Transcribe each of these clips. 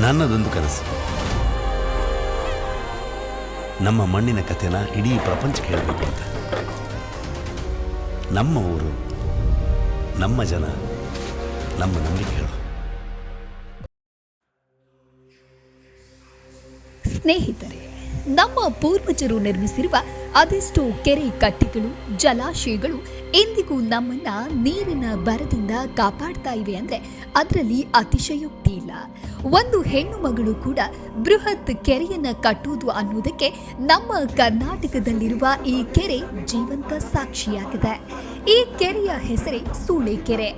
ನನ್ನದೊಂದು ಕನಸು, ನಮ್ಮ ಮಣ್ಣಿನ ಕಥೆನ ಇಡೀ ಪ್ರಪಂಚಕ್ಕೆ ಹೇಳಬೇಕು ಅಂತ. ನಮ್ಮ ಊರು, ನಮ್ಮ ಜನ, ನಮ್ಮ ನಂಬಿಕೆಗಳು. ಸ್ನೇಹಿತರೆ, ನಮ್ಮ ಪೂರ್ವಜರು ನಿರ್ಮಿಸಿರುವ ಅದೆಷ್ಟೋ ಕೆರೆ ಕಟ್ಟೆಗಳು, ಜಲಾಶಯಗಳು ಇಂದಿಗೂ ನಮ್ಮನ್ನ ನೀರಿನ ಬರದಿಂದ ಕಾಪಾಡ್ತಾ ಇವೆ ಅಂದ್ರೆ ಅದರಲ್ಲಿ ಅತಿಶಯೋಕ್ತಿ ಇಲ್ಲ. ಒಂದು ಹೆಣ್ಣು ಮಗಳು ಕೂಡ ಬೃಹತ್ ಕೆರೆಯನ್ನ ಕಟ್ಟುವುದು ಅನ್ನೋದಕ್ಕೆ ನಮ್ಮ ಕರ್ನಾಟಕದಲ್ಲಿರುವ ಈ ಕೆರೆ ಜೀವಂತ ಸಾಕ್ಷಿಯಾಗಿದೆ. ಈ ಕೆರೆಯ ಹೆಸರೇ ಸೂಳೆಕೆರೆ.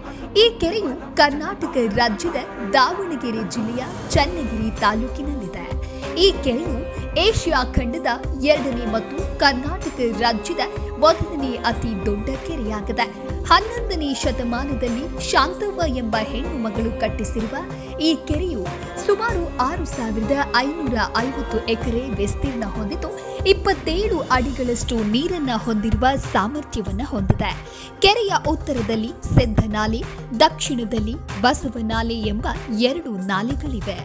ಈ ಕೆರೆಯು ಕರ್ನಾಟಕ ರಾಜ್ಯದ ದಾವಣಗೆರೆ ಜಿಲ್ಲೆಯ ಚನ್ನಗಿರಿ ತಾಲೂಕಿನಲ್ಲಿದೆ. ಈ ಕೆರೆಯು ಏಷ್ಯಾ ಖಂಡದ 2ನೇ ಮತ್ತು ಕರ್ನಾಟಕ ರಾಜ್ಯದ 1ನೇ ಅತಿ ದೊಡ್ಡ ಕೆರೆಯಾಗಿದೆ. 11ನೇ ಶತಮಾನದಲ್ಲಿ ಶಾಂತವ್ವ ಎಂಬ ಹೆಣ್ಣು ಮಗಳು ಕಟ್ಟಿಸಿರುವ ಈ ಕೆರೆಯು ಸುಮಾರು 6,550 ಎಕರೆ ವಿಸ್ತೀರ್ಣ ಹೊಂದಿದ್ದು 27 ಅಡಿಗಳಷ್ಟು ನೀರನ್ನ ಹೊಂದಿರುವ ಸಾಮರ್ಥ್ಯವನ್ನ ಹೊಂದಿದೆ. ಕೆರೆಯ ಉತ್ತರದಲ್ಲಿ ಸಿದ್ಧನಾಲೆ, ದಕ್ಷಿಣದಲ್ಲಿ ಬಸವನಾಲೆ ಎಂಬ 2 ನಾಲೆಗಳಿವೆ.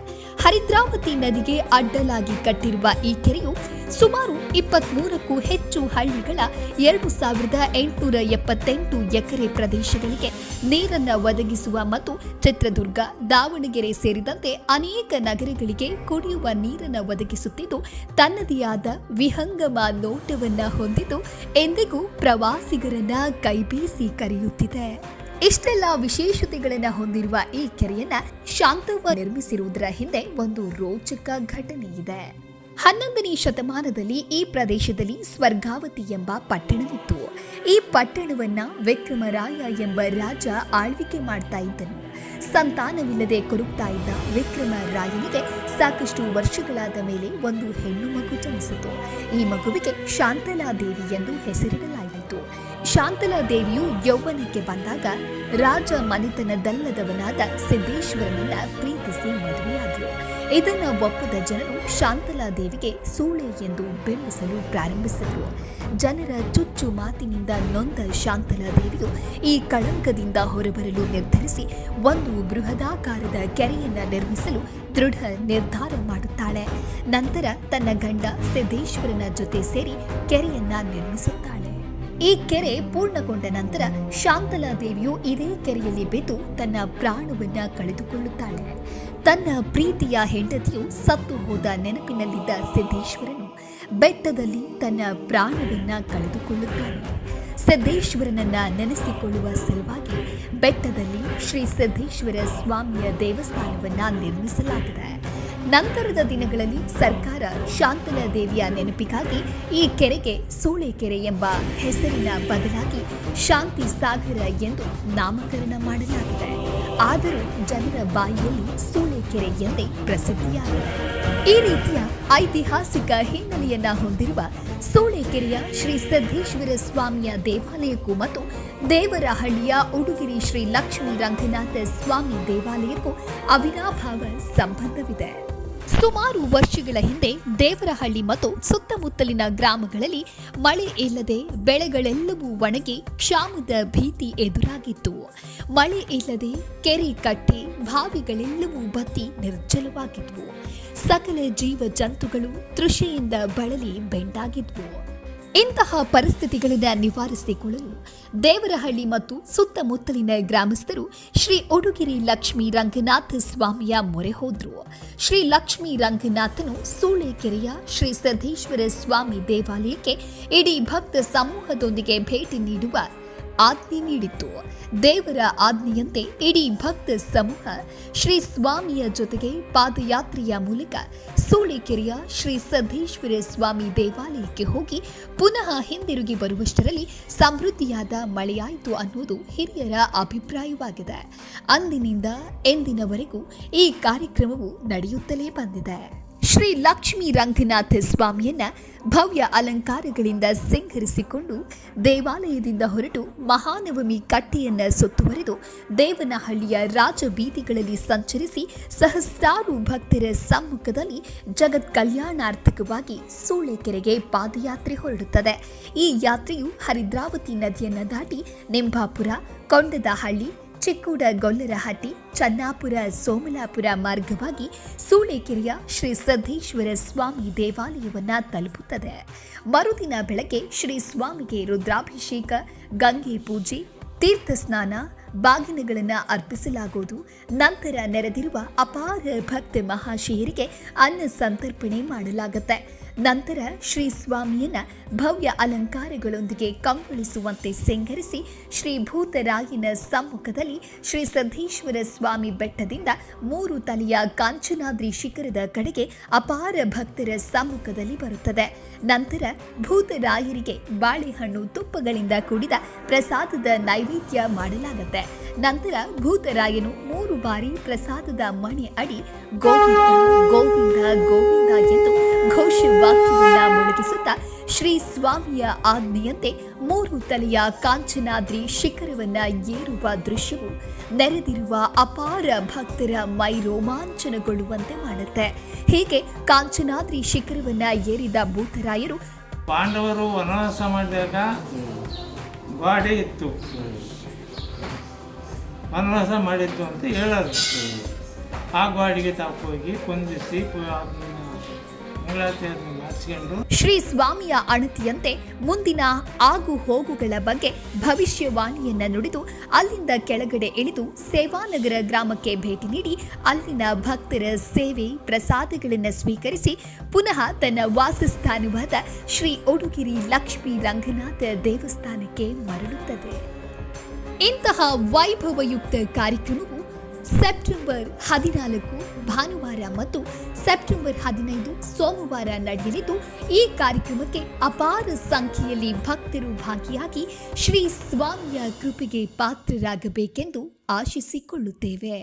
ಹರಿದ್ರಾವತಿ ನದಿಗೆ ಅಡ್ಡಲಾಗಿ ಕಟ್ಟಿರುವ ಈ ಕೆರೆಯು ಸುಮಾರು 23ಕ್ಕೂ ಹೆಚ್ಚು ಹಳ್ಳಿಗಳ 2,878 ಎಕರೆ ಪ್ರದೇಶಗಳಿಗೆ ನೀರನ್ನ ಒದಗಿಸುವ ಮತ್ತು ಚಿತ್ರದುರ್ಗ, ದಾವಣಗೆರೆ ಸೇರಿದಂತೆ ಅನೇಕ ನಗರಗಳಿಗೆ ಕುಡಿಯುವ ನೀರನ್ನು ಒದಗಿಸುತ್ತಿದ್ದು ತನ್ನದೇ ಆದ ವಿಹಂಗಮ ನೋಟವನ್ನ ಹೊಂದಿದ್ದು ಎಂದಿಗೂ ಪ್ರವಾಸಿಗರನ್ನ ಕೈಬೀಸಿ ಕರೆಯುತ್ತಿದೆ. ಇಷ್ಟೆಲ್ಲ ವಿಶೇಷತೆಗಳನ್ನ ಹೊಂದಿರುವ ಈ ಕೆರೆಯನ್ನ ಶಾಂತವ್ವ ನಿರ್ಮಿಸಿರುವುದರ ಹಿಂದೆ ಒಂದು ರೋಚಕ ಘಟನೆ ಇದೆ. 11ನೇ ಶತಮಾನದಲ್ಲಿ ಈ ಪ್ರದೇಶದಲ್ಲಿ ಸ್ವರ್ಗಾವತಿ ಎಂಬ ಪಟ್ಟಣವಿತ್ತು. ಈ ಪಟ್ಟಣವನ್ನ ವಿಕ್ರಮರಾಯ ಎಂಬ ರಾಜ ಆಳ್ವಿಕೆ ಮಾಡ್ತಾ ಇದ್ದನು. ಸಂತಾನವಿಲ್ಲದೆ ಕೊರಗ್ತಾ ಇದ್ದ ವಿಕ್ರಮರಾಯನಿಗೆ ಸಾಕಷ್ಟು ವರ್ಷಗಳಾದ ಮೇಲೆ ಒಂದು ಹೆಣ್ಣು ಮಗು ಜನಿಸಿತು. ಈ ಮಗುವಿಗೆ ಶಾಂತಲಾದೇವಿ ಎಂದು ಹೆಸರಿಡಲಾಯಿತು. ಶಾಂತಲಾದೇವಿಯು ಯೌವನಕ್ಕೆ ಬಂದಾಗ ರಾಜ ಮನೆತನದಲ್ಲದವನಾದ ಸಿದ್ದೇಶ್ವರನನ್ನ ಪ್ರೀತಿಸಿ ಮದುವೆಯಾದಳು. ಇದನ್ನ ಒಪ್ಪದ ಜನರು ಶಾಂತಲಾದೇವಿಗೆ ಸೂಳೆ ಎಂದು ಬಿಂಬಿಸಲು ಪ್ರಾರಂಭಿಸಿದರು. ಜನರ ಚುಚ್ಚು ಮಾತಿನಿಂದ ನೊಂದ ಶಾಂತಲಾದೇವಿಯು ಈ ಕಳಂಕದಿಂದ ಹೊರಬರಲು ನಿರ್ಧರಿಸಿ ಒಂದು ಬೃಹದಾಕಾರದ ಕೆರೆಯನ್ನ ನಿರ್ಮಿಸಲು ದೃಢ ನಿರ್ಧಾರ ಮಾಡುತ್ತಾಳೆ. ನಂತರ ತನ್ನ ಗಂಡ ಸಿದ್ದೇಶ್ವರನ ಜೊತೆ ಸೇರಿ ಕೆರೆಯನ್ನ ನಿರ್ಮಿಸುತ್ತಾಳೆ. ಈ ಕೆರೆ ಪೂರ್ಣಗೊಂಡ ನಂತರ ಶಾಂತಲಾದೇವಿಯು ಇದೇ ಕೆರೆಯಲ್ಲಿ ಬಿದ್ದು ತನ್ನ ಪ್ರಾಣವನ್ನ ಕಳೆದುಕೊಳ್ಳುತ್ತಾಳೆ. ತನ್ನ ಪ್ರೀತಿಯ ಹೆಂಡತಿಯು ಸತ್ತು ಹೋದ ನೆನಪಿನಲ್ಲಿದ್ದ ಸಿದ್ದೇಶ್ವರನು ಬೆಟ್ಟದಲ್ಲಿ ತನ್ನ ಪ್ರಾಣವನ್ನ ಕಳೆದುಕೊಳ್ಳುತ್ತಾನೆ. ಸಿದ್ದೇಶ್ವರನನ್ನ ನೆನೆಸಿಕೊಳ್ಳುವ ಸಲುವಾಗಿ ಬೆಟ್ಟದಲ್ಲಿ ಶ್ರೀ ಸಿದ್ದೇಶ್ವರ ಸ್ವಾಮಿಯ ದೇವಸ್ಥಾನವನ್ನ ನಿರ್ಮಿಸಲಾಗಿದೆ. ನಂತರದ ದಿನಗಳಲ್ಲಿ ಸರ್ಕಾರ ಶಾಂತಲಾದೇವಿಯ ನೆನಪಿಗಾಗಿ ಈ ಕೆರೆಗೆ ಸೂಳೆಕೆರೆ ಎಂಬ ಹೆಸರಿನ ಬದಲಾಗಿ ಶಾಂತಿ ಸಾಗರ ಎಂದು ನಾಮಕರಣ ಮಾಡಲಾಗಿದೆ. ಆದರೂ ಜನರ ಬಾಯಿಯಲ್ಲಿ ಸೂಳೆಕೆರೆ ಎಂದೇ ಪ್ರಸಿದ್ಧಿಯಾಗಿದೆ. ಈ ರೀತಿಯ ಐತಿಹಾಸಿಕ ಹಿನ್ನೆಲೆಯನ್ನ ಹೊಂದಿರುವ ಸೂಳೆಕೆರೆಯ ಶ್ರೀ ಸಿದ್ದೇಶ್ವರ ಸ್ವಾಮಿಯ ದೇವಾಲಯಕ್ಕೂ ಮತ್ತು ದೇವರಹಳ್ಳಿಯ ಉಡುಗಿರಿ ಶ್ರೀ ಲಕ್ಷ್ಮೀ ರಂಗನಾಥ ಸ್ವಾಮಿ ದೇವಾಲಯಕ್ಕೂ ಅವಿನಾಭಾವ ಸಂಬಂಧವಿದೆ. ಸುಮಾರು ವರ್ಷಗಳ ಹಿಂದೆ ದೇವರಹಳ್ಳಿ ಮತ್ತು ಸುತ್ತಮುತ್ತಲಿನ ಗ್ರಾಮಗಳಲ್ಲಿ ಮಳೆ ಇಲ್ಲದೆ ಬೆಳೆಗಳೆಲ್ಲವೂ ಒಣಗಿ ಕ್ಷಾಮದ ಭೀತಿ ಎದುರಾಗಿತ್ತು. ಮಳೆ ಇಲ್ಲದೆ ಕೆರೆ ಕಟ್ಟೆ ಬಾವಿಗಳೆಲ್ಲವೂ ಬತ್ತಿ ನಿರ್ಜಲವಾಗಿದ್ವು. ಸಕಲ ಜೀವ ಜಂತುಗಳು ತೃಷೆಯಿಂದ ಬಳಲಿ ಬೆಂಡಾಗಿದ್ವು. ಇಂತಹ ಪರಿಸ್ಥಿತಿಗಳನ್ನು ನಿವಾರಿಸಿಕೊಳ್ಳಲು ದೇವರಹಳ್ಳಿ ಮತ್ತು ಸುತ್ತಮುತ್ತಲಿನ ಗ್ರಾಮಸ್ಥರು ಶ್ರೀ ಉಡುಗಿರಿ ಲಕ್ಷ್ಮೀ ರಂಗನಾಥ ಸ್ವಾಮಿಯ ಮೊರೆ ಹೋದ್ರು. ಶ್ರೀ ಲಕ್ಷ್ಮೀ ರಂಗನಾಥನು ಸೂಳೆಕೆರೆಯ ಶ್ರೀ ಸಿದ್ದೇಶ್ವರ ಸ್ವಾಮಿ ದೇವಾಲಯಕ್ಕೆ ಇಡೀ ಭಕ್ತ ಸಮೂಹದೊಂದಿಗೆ ಭೇಟಿ ನೀಡುವ ಆಜ್ಞೆ ನೀಡಿತ್ತು. ದೇವರ ಆಜ್ಞೆಯಂತೆ ಇಡೀ ಭಕ್ತ ಸಮೂಹ ಶ್ರೀ ಸ್ವಾಮಿಯ ಜೊತೆಗೆ ಪಾದಯಾತ್ರೆಯ ಮೂಲಕ ಸೂಳೆಕೆರೆಯ ಶ್ರೀ ಸಿದ್ದೇಶ್ವರ ಸ್ವಾಮಿ ದೇವಾಲಯಕ್ಕೆ ಹೋಗಿ ಪುನಃ ಹಿಂದಿರುಗಿ ಬರುವಷ್ಟರಲ್ಲಿ ಸಮೃದ್ಧಿಯಾದ ಮಳೆಯಾಯಿತು ಅನ್ನೋದು ಹಿರಿಯರ ಅಭಿಪ್ರಾಯವಾಗಿದೆ. ಅಂದಿನಿಂದ ಎಂದಿನವರೆಗೂ ಈ ಕಾರ್ಯಕ್ರಮವು ನಡೆಯುತ್ತಲೇ ಬಂದಿದೆ. ಶ್ರೀ ಲಕ್ಷ್ಮೀ ರಂಗನಾಥ ಸ್ವಾಮಿಯನ್ನ ಭವ್ಯ ಅಲಂಕಾರಗಳಿಂದ ಸಿಂಗರಿಸಿಕೊಂಡು ದೇವಾಲಯದಿಂದ ಹೊರಟು ಮಹಾನವಮಿ ಕಟ್ಟೆಯನ್ನ ಸುತ್ತುವರೆದು ದೇವನಹಳ್ಳಿಯ ರಾಜಬೀದಿಗಳಲ್ಲಿ ಸಂಚರಿಸಿ ಸಹಸ್ರಾರು ಭಕ್ತರ ಸಮ್ಮುಖದಲ್ಲಿ ಜಗತ್ ಕಲ್ಯಾಣಾರ್ಥಕವಾಗಿ ಸೂಳೆಕೆರೆಗೆ ಪಾದಯಾತ್ರೆ ಹೊರಡುತ್ತದೆ. ಈ ಯಾತ್ರೆಯು ಹರಿದ್ರಾವತಿ ನದಿಯನ್ನ ದಾಟಿ ನಿಂಬಾಪುರ, ಕೊಂಡದಹಳ್ಳಿ, ಚಿಕ್ಕೂಡಗೊಲ್ಲರಹಟ್ಟಿ, ಚನ್ನಾಪುರ, ಸೋಮಲಾಪುರ ಮಾರ್ಗವಾಗಿ ಸೂಳೆಕೆರೆಯ ಶ್ರೀ ಸಿದ್ದೇಶ್ವರ ಸ್ವಾಮಿ ದೇವಾಲಯವನ್ನ ತಲುಪುತ್ತದೆ. ಮರುದಿನ ಬೆಳಗ್ಗೆ ಶ್ರೀ ಸ್ವಾಮಿಗೆ ರುದ್ರಾಭಿಷೇಕ, ಗಂಗೆ ಪೂಜೆ, ತೀರ್ಥ ಸ್ನಾನ, ಬಾಗಿನಗಳನ್ನು ಅರ್ಪಿಸಲಾಗುವುದು. ನಂತರ ನೆರೆದಿರುವ ಅಪಾರ ಭಕ್ತ ಮಹಾಶಯರಿಗೆ ಅನ್ನ ಸಂತರ್ಪಣೆ ಮಾಡಲಾಗುತ್ತೆ. ನಂತರ ಶ್ರೀ ಸ್ವಾಮಿಯನ್ನ ಭವ್ಯ ಅಲಂಕಾರಗಳೊಂದಿಗೆ ಕಂಗೊಳಿಸುವಂತೆ ಸಿಂಗರಿಸಿ ಶ್ರೀ ಭೂತರಾಯನ ಸಮ್ಮುಖದಲ್ಲಿ ಶ್ರೀ ಸಿದ್ದೇಶ್ವರ ಸ್ವಾಮಿ ಬೆಟ್ಟದಿಂದ 3 ತಲೆಯ ಕಾಂಚನಾದ್ರಿ ಶಿಖರದ ಕಡೆಗೆ ಅಪಾರ ಭಕ್ತರ ಸಮ್ಮುಖದಲ್ಲಿ ಬರುತ್ತದೆ. ನಂತರ ಭೂತರಾಯರಿಗೆ ಬಾಳೆಹಣ್ಣು, ತುಪ್ಪಗಳಿಂದ ಕೂಡಿದ ಪ್ರಸಾದದ ನೈವೇದ್ಯ ಮಾಡಲಾಗುತ್ತೆ. ನಂತರ ಭೂತರಾಯನು 3 ಬಾರಿ ಪ್ರಸಾದದ ಮಣೆ ಅಡಿ ಗೋವಿಂದ ಗೋವಿಂದ ಗೋವಿಂದ ಎಂದು ಘೋಷವಾಕ್ಯವನ್ನ ಮೊಳಗಿಸುತ್ತಾ ಶ್ರೀ ಸ್ವಾಮಿಯ ಆಜ್ಞೆಯಂತೆ 3 ತಲೆಯ ಕಾಂಚನಾದ್ರಿ ಶಿಖರವನ್ನ ಏರುವ ದೃಶ್ಯವು ನೆರೆದಿರುವ ಅಪಾರ ಭಕ್ತರ ಮೈ ರೋಮಾಂಚನಗೊಳ್ಳುವಂತೆ ಮಾಡುತ್ತೆ. ಹೀಗೆ ಕಾಂಚನಾದ್ರಿ ಶಿಖರವನ್ನ ಏರಿದ ಭೂತರಾಯರು, ಪಾಂಡವರು ವನವಾಸ ಮಾಡಿದಾಗ ಗಾಡಿ ಇತ್ತು, ವನವಾಸ ಮಾಡಿದ್ದು ಅಂತ ಹೇಳೋದು. ಆ ಗಾಡಿಗೆ ಹೋಗಿ ಕೊಂದಿಸಿ ಮಾಡಿಸ್ಕೊಂಡು ಶ್ರೀ ಸ್ವಾಮಿಯ ಅಣತಿಯಂತೆ ಮುಂದಿನ ಆಗು ಹೋಗುಗಳ ಬಗ್ಗೆ ಭವಿಷ್ಯವಾಣಿಯನ್ನ ನುಡಿದು ಅಲ್ಲಿಂದ ಕೆಳಗಡೆ ಇಳಿದು ಸೇವಾನಗರ ಗ್ರಾಮಕ್ಕೆ ಭೇಟಿ ನೀಡಿ ಅಲ್ಲಿನ ಭಕ್ತರ ಸೇವೆ, ಪ್ರಸಾದಗಳನ್ನು ಸ್ವೀಕರಿಸಿ ಪುನಃ ತನ್ನ ವಾಸಸ್ಥಾನವಾದ ಶ್ರೀ ಉಡುಗಿರಿ ಲಕ್ಷ್ಮೀ ರಂಗನಾಥ ದೇವಸ್ಥಾನಕ್ಕೆ ಮರಳುತ್ತದೆ. ಇಂತಹ ವೈಭವಯುಕ್ತ ಕಾರ್ಯಕ್ರಮವು ಸೆಪ್ಟೆಂಬರ್ 14 ಭಾನುವಾರ ಮತ್ತು ಸೆಪ್ಟೆಂಬರ್ 15 ಸೋಮವಾರ ನಡೆಯಲಿದ್ದು, ಈ ಕಾರ್ಯಕ್ರಮಕ್ಕೆ ಅಪಾರ ಸಂಖ್ಯೆಯಲ್ಲಿ ಭಕ್ತರು ಭಾಗಿಯಾಗಿ ಶ್ರೀ ಸ್ವಾಮಿಯ ಕೃಪೆಗೆ ಪಾತ್ರರಾಗಬೇಕೆಂದು ಆಶಿಸಿಕೊಳ್ಳುತ್ತೇವೆ.